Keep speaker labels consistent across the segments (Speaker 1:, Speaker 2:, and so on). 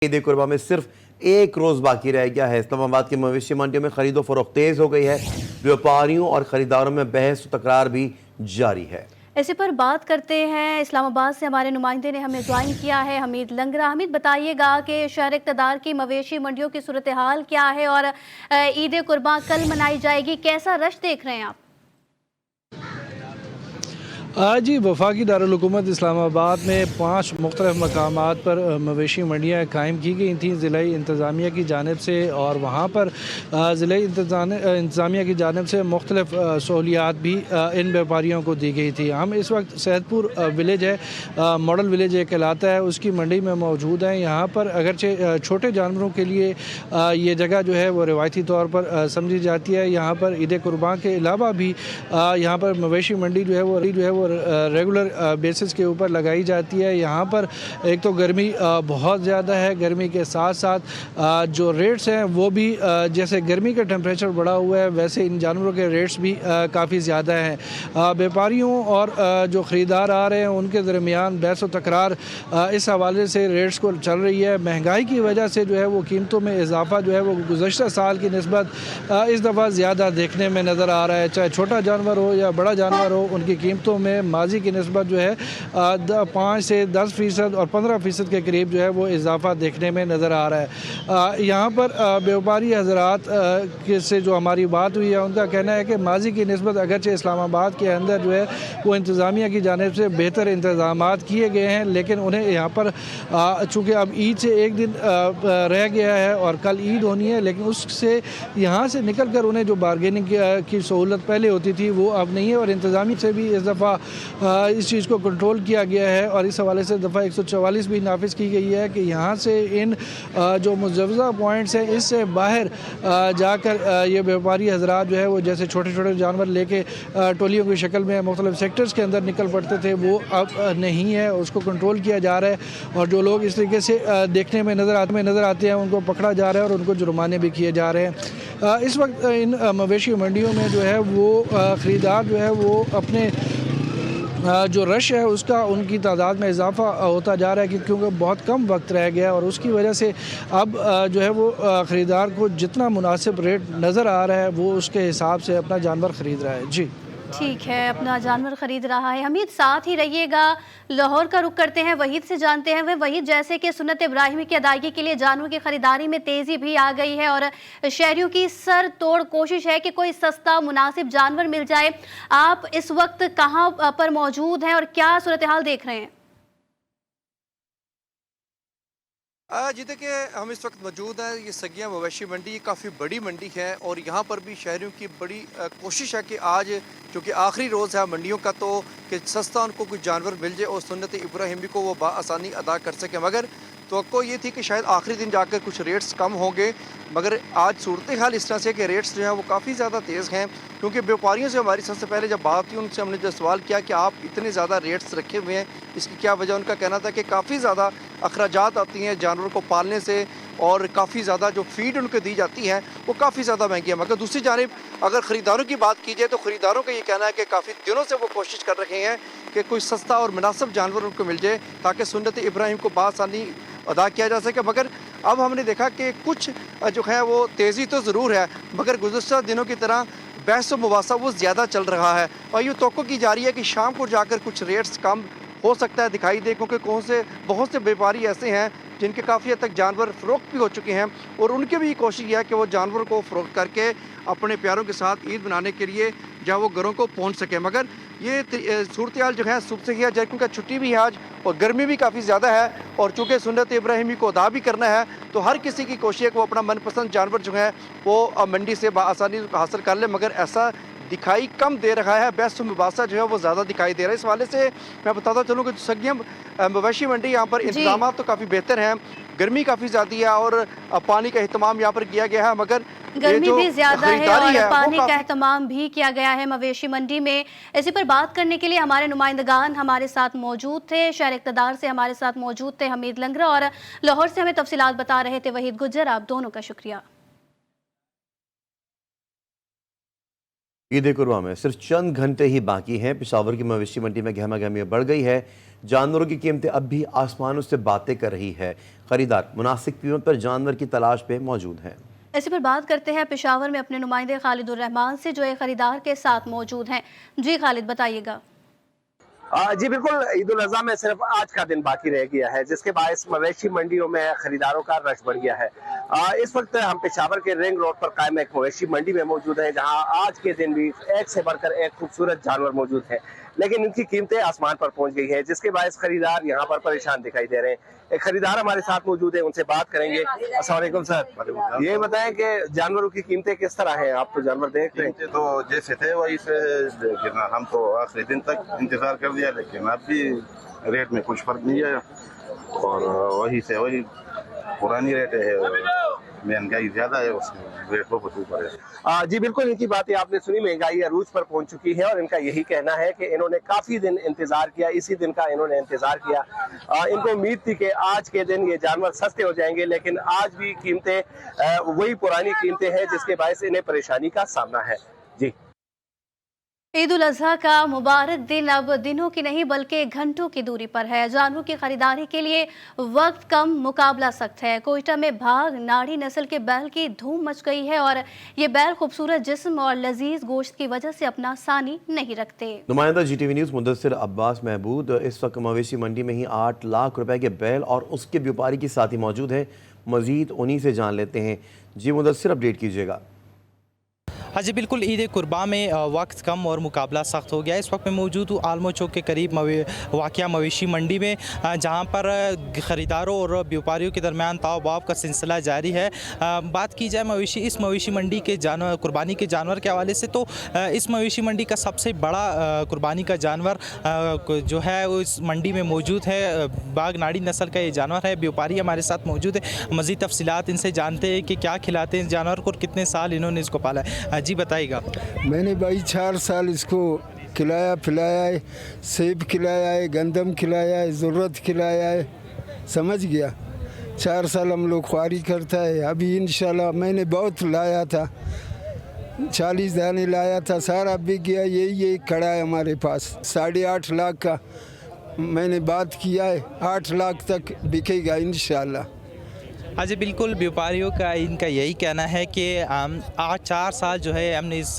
Speaker 1: ईद कुर्बा में सिर्फ एक रोज बाकी रह गया है। इस्लामाबाद की मवेशी मंडियों में खरीदो फरोख्त तेज हो गई है। व्यापारियों और खरीदारों में बहस और तकरार भी जारी है।
Speaker 2: इसी पर बात करते हैं। इस्लामाबाद से हमारे नुमाइंदे ने हमें ज्वाइन किया है, हमीद लंगरा। हमीद, बताइएगा कि शहर इक़्तिदार की मवेशी मंडियों की सूरत हाल क्या है और ईद कुर्बा कल मनाई जाएगी, कैसा रश देख रहे हैं आप?
Speaker 3: जी, वफाकी दारुल-हुकूमत इस्लामाबाद में 5 मुख्तलिफ मकामात पर मवेशी मंडियाँ कायम की गई थीं ज़िलाई इंतज़ामिया की जानिब से, और वहाँ पर ज़िलाई इंतज़ामिया की जानिब से मुख्तलिफ सहूलियात भी इन व्यापारियों को दी गई थी। हम इस वक्त सैदपुर विलेज है, मॉडल विलेज ये कहलाता है, उसकी मंडी में मौजूद हैं। यहाँ पर अगरचे छोटे जानवरों के लिए ये जगह जो है वो रिवायती तौर पर समझी जाती है। यहाँ पर ईद कुर्बान के अलावा भी यहाँ पर मवेशी मंडी जो है वो रेगुलर बेसिस के ऊपर लगाई जाती है। यहाँ पर एक तो गर्मी बहुत ज़्यादा है, गर्मी के साथ साथ जो रेट्स हैं वो भी जैसे गर्मी का टेम्परेचर बढ़ा हुआ है वैसे इन जानवरों के रेट्स भी काफ़ी ज़्यादा हैं। व्यापारियों और जो ख़रीदार आ रहे हैं उनके दरमियान बहस व तकरार इस हवाले से रेट्स को चल रही है। महंगाई की वजह से जो है वो कीमतों में इजाफा जो है वो गुज़श्ता साल की निस्बत इस दफ़ा ज़्यादा देखने में नज़र आ रहा है। चाहे छोटा जानवर हो या बड़ा जानवर हो, उनकी कीमतों में माजी की निस्बत जो है 5 से 10% और 15% के करीब जो है वो इजाफा देखने में नज़र आ रहा है। यहाँ पर व्यापारी हजरात से जो हमारी बात हुई है उनका कहना है कि माजी की निस्बत अगरचे इस्लामाबाद के अंदर जो है वो इंतज़ामिया की जानिब से बेहतर इंतज़ाम किए गए हैं, लेकिन उन्हें यहाँ पर चूँकि अब ईद से एक दिन रह गया है और कल ईद होनी है, लेकिन उससे यहाँ से निकल कर उन्हें जो बारगेनिंग की सहूलत पहले होती थी वो अब नहीं है, और इंतज़ामी से भी इस दफ़ा इस चीज़ को कंट्रोल किया गया है। और इस हवाले से दफ़ा 144 भी नाफिज की गई है कि यहाँ से इन जो मुजव्वज़ा पॉइंट्स हैं इससे बाहर जाकर ये व्यापारी हजरात जो है वो जैसे छोटे छोटे जानवर लेके टोलियों की शक्ल में मुख्तलिफ सेक्टर्स के अंदर निकल पड़ते थे, वो अब नहीं है, उसको कंट्रोल किया जा रहा है। और जो लोग इस तरीके से देखने में नज़र आते हैं उनको पकड़ा जा रहा है और उनको जुर्माने भी किए जा रहे हैं। इस वक्त इन मवेशी मंडियों में जो है वो ख़रीदार जो है वो अपने जो रश है उसका उनकी तादाद में इजाफा होता जा रहा है, क्योंकि बहुत कम वक्त रह गया और उसकी वजह से अब जो है वो ख़रीदार को जितना मुनासिब रेट नज़र आ रहा है वो उसके हिसाब से अपना जानवर ख़रीद रहा है। जी
Speaker 2: ठीक है, अपना जानवर खरीद रहा है। हमीद, साथ ही रहिएगा। लाहौर का रुख करते हैं, वहीद से जानते हैं। वहीद, जैसे कि सुन्नत इब्राहिमी की अदायगी के लिए जानवरों की खरीदारी में तेज़ी भी आ गई है और शहरियों की सर तोड़ कोशिश है कि कोई सस्ता मुनासिब जानवर मिल जाए। आप इस वक्त कहाँ पर मौजूद हैं और क्या सूरत हाल देख रहे हैं?
Speaker 4: जी देखिए, हम इस वक्त मौजूद हैं ये सगिया मवेशी मंडी। काफ़ी बड़ी मंडी है और यहाँ पर भी शहरियों की बड़ी कोशिश है कि आज क्योंकि आखिरी रोज़ है मंडियों का, तो कि सस्ता उनको कुछ जानवर मिल जाए और सुन्नत इब्राहिमी को वो आसानी अदा कर सके। मगर तो ये थी कि शायद आखिरी दिन जाकर कुछ रेट्स कम होंगे, मगर आज सूरत हाल इस तरह से कि रेट्स जो हैं वो काफ़ी ज़्यादा तेज़ हैं। क्योंकि व्यापारियों से हमारी सबसे पहले जब बात हुई उनसे हमने जो सवाल किया कि आप इतने ज़्यादा रेट्स रखे हुए हैं, इसकी क्या वजह? उनका कहना था कि काफ़ी ज़्यादा अखराजात आती हैं जानवरों को पालने से और काफ़ी ज़्यादा जो फीड उनको दी जाती है वो काफ़ी ज़्यादा महंगी है। मगर दूसरी जानिब अगर ख़रीदारों की बात की जाए तो ख़रीदारों का ये कहना है कि काफ़ी दिनों से वो कोशिश कर रहे हैं कि कोई सस्ता और मुनासिब जानवर उनको मिल जाए ताकि सुन्नत इब्राहिम को बासानी अदा किया जा सके। मगर अब हमने देखा कि कुछ जो है वो तेज़ी तो ज़रूर है, मगर गुज़श्ता दिनों की तरह बहस व मुबासा वो ज़्यादा चल रहा है और ये तवक्को की जा रही है कि शाम को जाकर कुछ रेट्स कम हो सकता है दिखाई दे, क्योंकि बहुत से व्यापारी ऐसे हैं जिनके काफ़ी हद तक जानवर फ़रोख्त भी हो चुके हैं और उनकी भी कोशिश है कि वो जानवर को फ़रोख्त करके अपने प्यारों के साथ ईद मनाने के लिए जब वो घरों को पहुंच सके। मगर ये सूरत हाल जो है सुबह से किया जाए क्योंकि छुट्टी भी है आज और गर्मी भी काफ़ी ज़्यादा है, और चूँकि सुन्नत इब्राहिमी को अदा भी करना है तो हर किसी की कोशिश है कि वो अपना मनपसंद जानवर जो है वो मंडी से आसानी हासिल कर ले। मगर ऐसा दिखाई कम दे रहा है, बहस मुबासा जो है वो ज़्यादा दिखाई दे रहा है। इस वाले से मैं बताता चलूँ कि सगिया मवेशी मंडी यहाँ पर इंतजाम तो काफ़ी बेहतर हैं, गर्मी काफ़ी ज़्यादा है और पानी का एहतमाम यहाँ पर किया गया है, मगर
Speaker 2: गर्मी भी ज़्यादा है और पानी का एहतमाम भी किया गया है मवेशी मंडी में। इसी पर बात करने के लिए हमारे नुमाइंदगान हमारे साथ मौजूद थे। शहर इक़्तिदार से हमारे साथ मौजूद थे हमीद लंगरा और लाहौर से हमें तफसीलात बता रहे थे वहीद गुज्जर। आप दोनों का शुक्रिया।
Speaker 1: ईद कुर्बा में सिर्फ चंद घंटे ही बाकी हैं। पेशावर की मवेशी मंडी में गहमा गहमी बढ़ गई है। जानवरों की कीमतें अब भी आसमानों से बातें कर रही है। खरीदार मुनासिब कीमत पर जानवर की तलाश पे मौजूद हैं।
Speaker 2: इसी पर बात करते हैं पेशावर में अपने नुमाइंदे खालिदुर रहमान से, जो एक खरीदार के साथ मौजूद हैं। जी खालिद, बताइएगा।
Speaker 5: जी बिल्कुल, ईद उल अज़हा में सिर्फ आज का दिन बाकी रह गया है, जिसके बायस मवेशी मंडियों में खरीदारों का रश बढ़ गया है। इस वक्त हम पेशावर के रिंग रोड पर कायम एक मवेशी मंडी में मौजूद हैं, जहां आज के दिन भी एक से बढ़कर एक खूबसूरत जानवर मौजूद है, लेकिन इनकी कीमतें आसमान पर पहुंच गई है, जिसके बायस खरीदार यहाँ पर परेशान दिखाई दे रहे हैं। एक खरीदार हमारे साथ मौजूद है, उनसे बात करेंगे। अस्सलाम वालेकुम सर, ये बताएं कि जानवरों की कीमतें किस तरह हैं? आप तो जानवर देख रहे हैं।
Speaker 6: तो जैसे थे वही से, लेकिन हम तो आखिरी दिन तक इंतजार कर दिया, लेकिन अब भी रेट में कुछ फर्क नहीं आया और वही से वही पुरानी रेट है। महंगाई ज्यादा है, उसमें रेट बहुत ऊपर है।
Speaker 5: जी बिल्कुल, इनकी बातें आपने सुनी, महंगाई अरूज पर पहुंच चुकी है और इनका यही कहना है कि इन्होंने काफी दिन इंतजार किया, इसी दिन का इन्होंने इंतजार किया। इनको उम्मीद थी कि आज के दिन ये जानवर सस्ते हो जाएंगे, लेकिन आज भी कीमतें वही पुरानी कीमतें हैं, जिसके बायस इन्हें परेशानी का सामना है। जी,
Speaker 2: ईद उल अजहा का मुबारक दिन अब दिनों की नहीं बल्कि घंटों की दूरी पर है। जानवरों की खरीदारी के लिए वक्त कम, मुकाबला सख्त है। कोयटा में भाग नाड़ी नस्ल के बैल की धूम मच गई है और ये बैल खूबसूरत जिस्म और लजीज गोश्त की वजह से अपना सानी नहीं रखते।
Speaker 1: नुमाइंदा GTV न्यूज़ मुदस्सिर अब्बास महबूद इस वक्त मवेशी मंडी में ही 8 लाख रुपए के बैल और उसके व्यापारी के साथ ही मौजूद है। मजीद उन्हीं से जान लेते हैं। जी मुदस्सिर, अपडेट कीजिएगा।
Speaker 7: हाँ जी बिल्कुल, ईद कुर्बा में वक्त कम और मुकाबला सख्त हो गया। इस वक्त मैं मौजूद हूँ आलमो चौक के करीब वाक़या मवेशी मंडी में, जहाँ पर ख़रीदारों और व्यापारियों के दरमियान ताव-बाव का सिलसिला जारी है। बात की जाए इस मवेशी मंडी के जानवर कुर्बानी के जानवर के हवाले से, तो इस मवेशी मंडी का सबसे बड़ा कुर्बानी का जानवर जो है वो इस मंडी में मौजूद है। बाग नाड़ी नस्ल का ये जानवर है। व्यापारी हमारे साथ मौजूद है, मज़ीद तफसीलात इनसे जानते हैं कि क्या खिलाते हैं इस जानवर को और कितने साल इन्होंने इसको पाला है। जी बताइएगा।
Speaker 8: मैंने भाई 4 साल इसको खिलाया पिलाया है, सेब खिलाया है, गंदम खिलाया है, ज़रूरत खिलाया है, समझ गया। 4 साल हम लोग ख्वारी करता है। अभी इंशाल्लाह मैंने बहुत लाया था, 40 दाने लाया था, सारा बिक गया। यही खड़ा है हमारे पास। 8.5 लाख का मैंने बात किया है, 8 लाख तक बिकेगा इंशाल्लाह।
Speaker 7: हाँ जी बिल्कुल, व्यापारियों का इनका यही कहना है कि आज 4 साल जो है हमने इस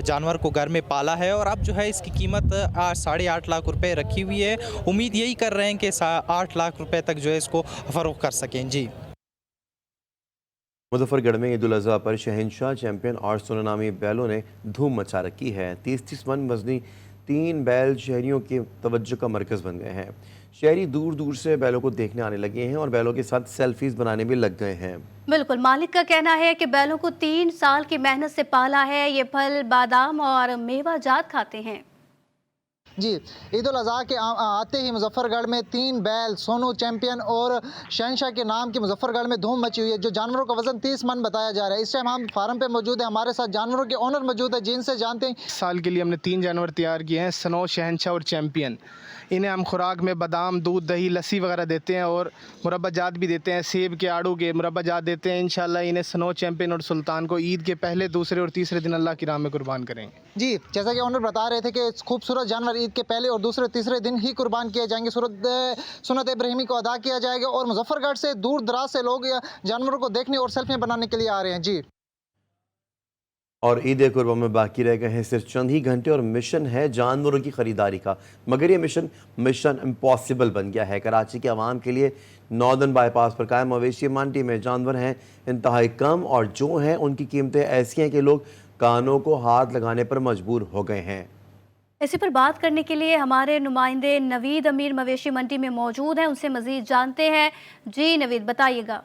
Speaker 7: जानवर को घर में पाला है और अब जो है इसकी कीमत 8.5 लाख रुपए रखी हुई है। उम्मीद यही कर रहे हैं कि 8 लाख रुपए तक जो है इसको फ़रोख्त कर सकें। जी,
Speaker 1: मुजफ्फरगढ़ में ईद उल अज़हा पर शहंशाह, चैंपियन और सुनामी बैलों ने धूम मचा रखी है। 30-30 मन वजनी 3 बैल शहरियों की तवज्जो का मरकज़ बन गए हैं। शहरी दूर दूर से बैलों को देखने आने लगे हैं और बैलों के साथ सेल्फीज बनाने भी लग गए हैं।
Speaker 2: बिल्कुल, मालिक का कहना है कि बैलों को 3 साल की मेहनत से पाला है। ये फल, बादाम और मेवा जात खाते हैं।
Speaker 9: जी, ईद उल अज़हा के आते ही मुजफ्फरगढ़ में 3 बैल सोनू, चैंपियन और शहंशाह के नाम की मुजफ्फरगढ़ में धूम मची हुई है। जो जानवरों का वजन 30 मन बताया जा रहा है। इस टाइम हम फार्म पे मौजूद है, हमारे साथ जानवरों के ओनर मौजूद है, जिनसे जानते हैं।
Speaker 10: साल के लिए हमने 3 जानवर तैयार किए हैं, सनो, शहंशाह और चैंपियन। इन्हें हम खुराक में बादाम, दूध, दही, लस्सी वगैरह देते हैं और मुरब्बा जात भी देते हैं। सेब के, आड़ू के मुरब्बा जात देते हैं। इंशाल्लाह इन्हें सनो, चैंपियन और सुल्तान को ईद के पहले, दूसरे और तीसरे दिन अल्लाह की राह में कुर्बान करेंगे।
Speaker 9: जी, जैसा कि ऑनर बता रहे थे कि खूबसूरत जानवर ईद के पहले और दूसरे तीसरे दिन ही कुर्बान किए जाएंगे। सुन्नत इब्राहिमी को अदा किया जाएगा और मुजफ्फरगढ़ से दूर दराज से लोग जानवरों को देखने और सेल्फियाँ बनाने के लिए आ रहे हैं। जी,
Speaker 1: और ईद कुर्बा में बाकी रह गए हैं सिर्फ चंद ही घंटे और मिशन है जानवरों की खरीदारी का, मगर ये मिशन इम्पॉसिबल बन गया है। कराची के अवाम के लिए नॉर्दर्न बाईपास पर कायम मवेशी मंडी में जानवर हैं इंतहाई कम और जो हैं उनकी कीमतें ऐसी हैं कि लोग कानों को हाथ लगाने पर मजबूर हो गए हैं।
Speaker 2: इसी पर बात करने के लिए हमारे नुमाइंदे नवीद अमीर मवेशी मंडी में मौजूद हैं, उनसे मजीद जानते हैं। जी नवीद, बताइएगा।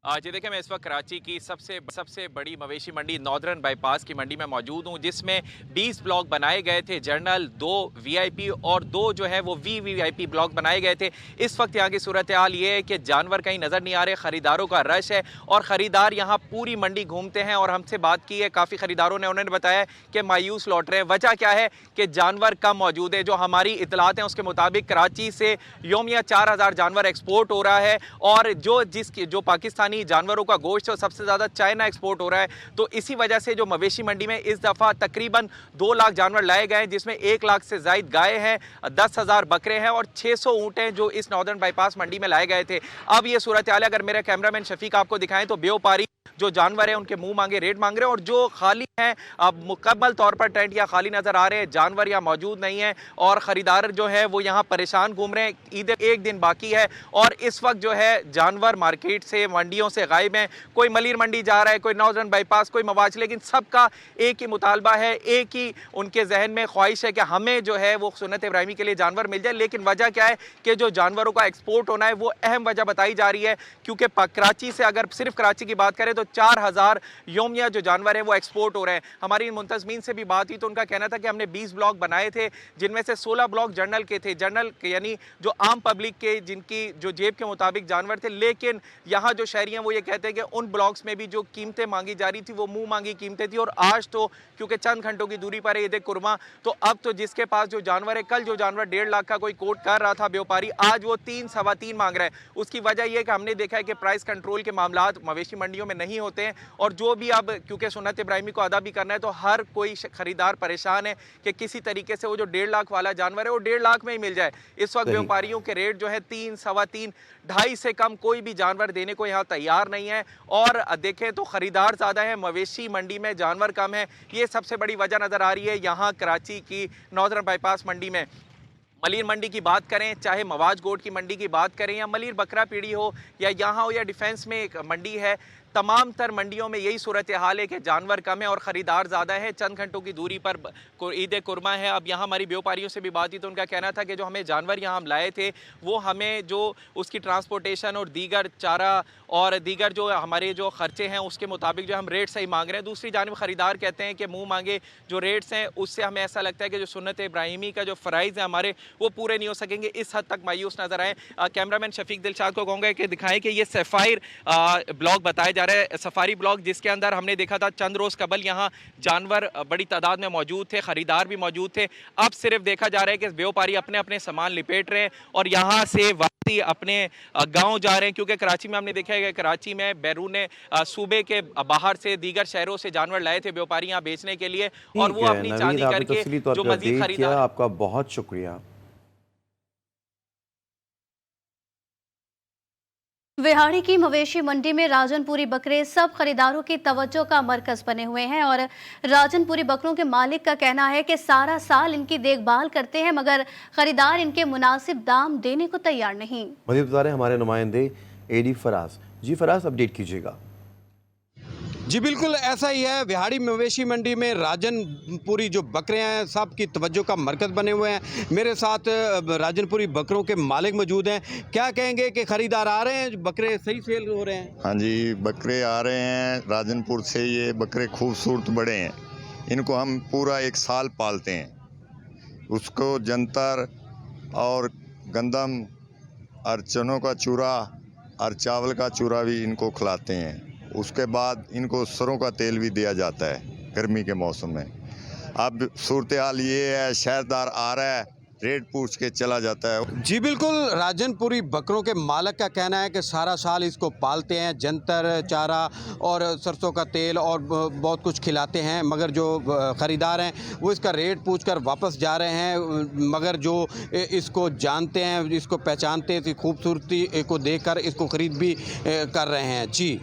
Speaker 11: जी देखिए, मैं इस वक्त कराची की सबसे बड़ी मवेशी मंडी नॉर्दर्न बाईपास की मंडी में मौजूद हूँ, जिसमें 20 ब्लॉक बनाए गए थे जनरल, 2 VIP और 2 जो है वो VVIP ब्लॉक बनाए गए थे। इस वक्त यहाँ की सूरत हाल ये है कि जानवर कहीं नज़र नहीं आ रहे, ख़रीदारों का रश है और ख़रीदार यहाँ पूरी मंडी घूमते हैं। और हमसे बात की है काफ़ी ख़रीदारों ने, उन्होंने बताया कि मायूस लौट रहे हैं। वजह क्या है कि जानवर कम मौजूद है। जो हमारी इतलात हैं उसके मुताबिक कराची से योमिया 4000 जानवर एक्सपोर्ट हो रहा है और जो पाकिस्तानी यानी जानवरों का गोश्त सबसे ज़्यादा चाइना एक्सपोर्ट हो रहा है। तो इसी वजह से जो मवेशी मंडी में इस दफ़ा तकरीबन 2 लाख जानवर लाए गए हैं, जिसमें 1 लाख से ज़ायद गाय हैं, 10,000 बकरे हैं और 600 ऊँट हैं जो इस नॉर्दर्न बाईपास मंडी में लाए गए थे। अब ये सूरत हाल है, अगर मेरा कैमरामैन शफीक आपको दिखाएं तो व्यापारी जो जानवर है उनके मुंह मांगे रेट मांग रहे हैं, और जो खाली हैं अब मुकम्मल तौर पर टेंट या खाली नजर आ रहे हैं, जानवर यहाँ मौजूद नहीं है और ख़रीदार जो है वो यहाँ परेशान घूम रहे हैं। ईद एक दिन बाकी है और इस वक्त जो है जानवर मार्केट से, मंडियों से गायब हैं। कोई मलिर मंडी जा रहा है, कोई नॉर्दर्न बाईपास, कोई मवाज, लेकिन सबका एक ही मुतालबा है, एक ही उनके जहन में ख्वाहिश है कि हमें जो है वो सुन्नत इब्राहिमी के लिए जानवर मिल जाए। लेकिन वजह क्या है कि जो जानवरों का एक्सपोर्ट होना है वो अहम वजह बताई जा रही है, क्योंकि कराची से अगर सिर्फ कराची की बात करें तो 4000 योमिया जो जानवर है वो एक्सपोर्ट हो रहे हैं। हमारी मुंतजमीन से भी बात हुई तो उनका कहना था कि हमने 20 ब्लॉक बनाए थे, जिनमें से 16 ब्लॉक जर्नल के थे, जर्नल यानी जो आम पब्लिक के, जिनकी जो जेब के मुताबिक जानवर थे। लेकिन यहाँ जो शहरी हैं वो ये कहते हैं कि उन ब्लॉक्स में भी जो कीमतें मांगी जा रही थी वो मुंह मांगी कीमतें थी, और आज तो क्योंकि चंद घंटों की दूरी पर है ईद कुर्मा, तो अब तो जिसके पास जो जानवर है, कल जो जानवर 1.5 लाख का कोई कोट कर रहा था व्यापारी, आज वो 3, सवा 3 मांग रहा है। उसकी वजह यह है कि हमने देखा है कि प्राइस कंट्रोल के मामला मवेशी मंडियों में नहीं होते हैं, और जो भी अब क्योंकि सुन्नत इब्राहिमी को अदा भी करना है तो हर कोई खरीदार परेशान है कि किसी तरीके से वो जो 1.5 लाख वाला जानवर है वो 1.5 लाख में ही मिल जाए। इस वक्त व्यापारियों के रेट जो है 3, सवा 3, 2.5 से कम कोई भी जानवर देने को यहाँ तैयार नहीं है। और देखें तो खरीदार ज़्यादा है, मवेशी मंडी में जानवर कम है। ये सबसे बड़ी वजह नज़र आ रही है यहाँ कराची की नॉर्दर्न बाईपास मंडी में। मलिर मंडी की बात करें, चाहे मवाज गोट की मंडी की बात करें, या मलिर बकरा पीढ़ी हो, या यहाँ हो, या डिफेंस में एक मंडी है, तमाम तर मंडियों में यही सूरत हाल है कि जानवर कम है और ख़रीदार ज़्यादा है। चंद घंटों की दूरी पर ईद कुर्मा है। अब यहाँ हमारी व्यापारियों से भी बात हुई तो उनका कहना था कि जो हमें जानवर यहाँ हम लाए थे वो हमें जो उसकी ट्रांसपोर्टेशन और दीगर चारा और दीगर जो हमारे जो ख़र्चे हैं उसके मुताबिक जो हम रेट सही मांग रहे हैं। दूसरी जानिब ख़रीदार कहते हैं कि मुँह मांगे जो रेट्स हैं उससे हमें ऐसा लगता है कि जो सुन्नत इब्राहिमी का जो फ़राइज़ हैं हमारे वो पूरे नहीं हो सकेंगे। इस हद तक मायूस नज़र आए। कैमरामैन शफीक दिलशाद को कहूँगा कि दिखाएं कि ये सफ़ायर ब्लॉक बताया जा रहा है, सफारी ब्लॉक, जिसके अंदर हमने देखा था चंद रोज़ कबल यहाँ जानवर बड़ी तादाद में मौजूद थे, ख़रीदार भी मौजूद थे। अब सिर्फ देखा जा रहा है कि व्यापारी अपने अपने सामान लिपेट रहे हैं और यहाँ से वापसी अपने गांव जा रहे हैं, क्योंकि कराची में हमने देखा है कि कराची में बैरून सूबे के बाहर से दीगर शहरों से जानवर लाए थे व्यापारी यहाँ बेचने के लिए, और वो अपनी चांदी करके जो मजीद खरीदार।
Speaker 1: आपका बहुत शुक्रिया।
Speaker 2: विहाड़ी की मवेशी मंडी में राजनपुरी बकरे सब खरीदारों की तवज्जो का मरकज बने हुए हैं, और राजनपुरी बकरों के मालिक का कहना है कि सारा साल इनकी देखभाल करते हैं मगर खरीदार इनके मुनासिब दाम देने को तैयार नहीं।
Speaker 1: मज़ीद बता रहे हमारे नुमाइंदे एडी फराज। जी फराज, अपडेट कीजिएगा।
Speaker 12: जी बिल्कुल ऐसा ही है। विहाड़ी मवेशी मंडी में राजनपुरी जो बकरे हैं सब की तवज्जो का मरकज़ बने हुए हैं। मेरे साथ राजनपुरी बकरों के मालिक मौजूद हैं। क्या कहेंगे कि ख़रीदार आ रहे हैं, बकरे सही सेल हो रहे हैं?
Speaker 13: हाँ जी, बकरे आ रहे हैं राजनपुर से। ये बकरे खूबसूरत बड़े हैं, इनको हम पूरा 1 साल पालते हैं। उसको जंतर और गंदम और चनों का चूरा और चावल का चूरा भी इनको खिलाते हैं। उसके बाद इनको सरों का तेल भी दिया जाता है गर्मी के मौसम में। अब सूरत हाल ये है, शहरदार आ रहा है, रेट पूछ के चला जाता है।
Speaker 12: जी बिल्कुल, राजनपुरी बकरों के मालिक का कहना है कि सारा साल इसको पालते हैं, जंतर, चारा और सरसों का तेल और बहुत कुछ खिलाते हैं, मगर जो ख़रीदार हैं वो इसका रेट पूछकर वापस जा रहे हैं। मगर जो इसको जानते हैं, इसको पहचानते हैं, इसकी खूबसूरती को देखकर इसको ख़रीद भी कर रहे हैं। जी।